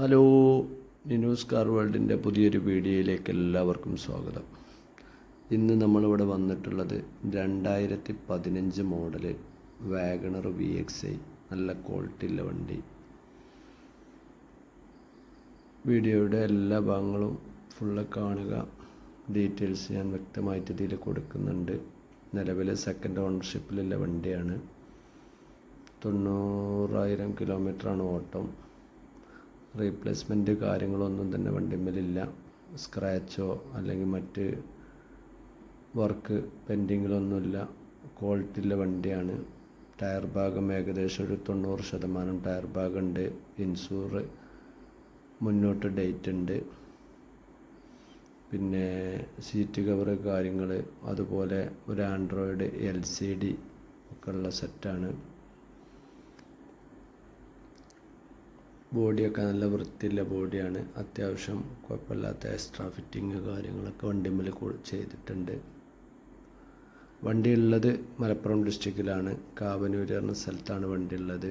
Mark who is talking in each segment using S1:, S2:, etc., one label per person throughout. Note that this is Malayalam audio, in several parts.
S1: ഹലോ, നിനൂസ് കാർ വേൾഡിൻ്റെ പുതിയൊരു വീഡിയോയിലേക്ക് എല്ലാവർക്കും സ്വാഗതം. ഇന്ന് നമ്മളിവിടെ വന്നിട്ടുള്ളത് 2015 മോഡല് വാഗണർ VXi, നല്ല ക്വാളിറ്റിയുള്ള വണ്ടി. വീഡിയോയുടെ എല്ലാ ഭാഗങ്ങളും ഫുള്ള് കാണുക. ഡീറ്റെയിൽസ് ഞാൻ വ്യക്തമായിട്ട് ഇതിൽ കൊടുക്കുന്നുണ്ട്. നിലവിൽ സെക്കൻഡ് ഓണർഷിപ്പിലുള്ള വണ്ടിയാണ്. 90,000 കിലോമീറ്ററാണ് ഓട്ടം. റീപ്ലേസ്മെൻറ്റ് കാര്യങ്ങളൊന്നും തന്നെ വണ്ടിമ്മലില്ല. സ്ക്രാച്ചോ അല്ലെങ്കിൽ മറ്റ് വർക്ക് പെൻഡിങ്ങിലൊന്നുമില്ല. ക്വാളിറ്റിയുള്ള വണ്ടിയാണ്. ടയർ ഭാഗം ഏകദേശം ഒരു 90% ടയർ ഭാഗമുണ്ട്. ഇൻഷൂർ മുന്നോട്ട് ഡേറ്റ് ഉണ്ട്. പിന്നെ സീറ്റ് കവർ കാര്യങ്ങൾ, അതുപോലെ ഒരു ആൻഡ്രോയിഡ് LCD ഒക്കെ ഉള്ള സെറ്റാണ്. ബോഡിയൊക്കെ നല്ല വൃത്തിയുള്ള ബോഡിയാണ്. അത്യാവശ്യം കുഴപ്പമില്ലാത്ത എക്സ്ട്രാ ഫിറ്റിങ് കാര്യങ്ങളൊക്കെ വണ്ടിമ്മൽ ചെയ്തിട്ടുണ്ട്. വണ്ടി ഉള്ളത് മലപ്പുറം ഡിസ്ട്രിക്റ്റിലാണ്. കാവനൂർ എന്ന സ്ഥലത്താണ് വണ്ടി ഉള്ളത്.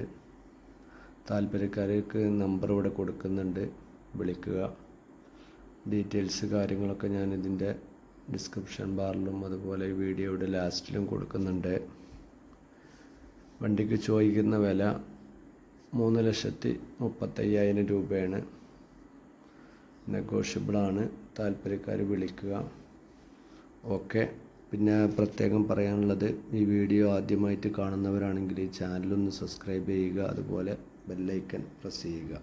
S1: താല്പര്യക്കാർക്ക് നമ്പർ ഇവിടെ കൊടുക്കുന്നുണ്ട്, വിളിക്കുക. ഡീറ്റെയിൽസ് കാര്യങ്ങളൊക്കെ ഞാൻ ഇതിൻ്റെ ഡിസ്ക്രിപ്ഷൻ ബാറിലും അതുപോലെ വീഡിയോയുടെ ലാസ്റ്റിലും കൊടുക്കുന്നുണ്ട്. വണ്ടിക്ക് ചോദിക്കുന്ന വില 3,35,000 രൂപയാണ്. നെഗോഷ്യബിളാണ്. താല്പര്യക്കാർ വിളിക്കുക. ഓക്കെ. പിന്നെ പ്രത്യേകം പറയാനുള്ളത്, ഈ വീഡിയോ ആദ്യമായിട്ട് കാണുന്നവരാണെങ്കിൽ ഈ ചാനലൊന്ന് സബ്സ്ക്രൈബ് ചെയ്യുക, അതുപോലെ ബെല്ലൈക്കൺ പ്രസ് ചെയ്യുക.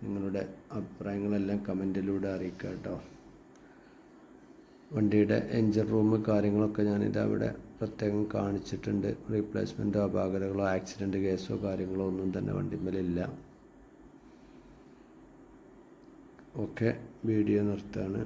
S1: നിങ്ങളുടെ അഭിപ്രായങ്ങളെല്ലാം കമൻറ്റിലൂടെ അറിയിക്കുക കേട്ടോ. വണ്ടിയുടെ എൻജിൻ റൂം കാര്യങ്ങളൊക്കെ ഞാനിതവിടെ പ്രത്യേകം കാണിച്ചിട്ടുണ്ട്. റീപ്ലേസ്മെൻറ്റോ അപാകതകളോ ആക്സിഡൻറ്റ് കേസോ കാര്യങ്ങളോ ഒന്നും തന്നെ വണ്ടിമ്മലില്ല. ഓക്കെ, വീഡിയോ നിർത്തുകയാണ്.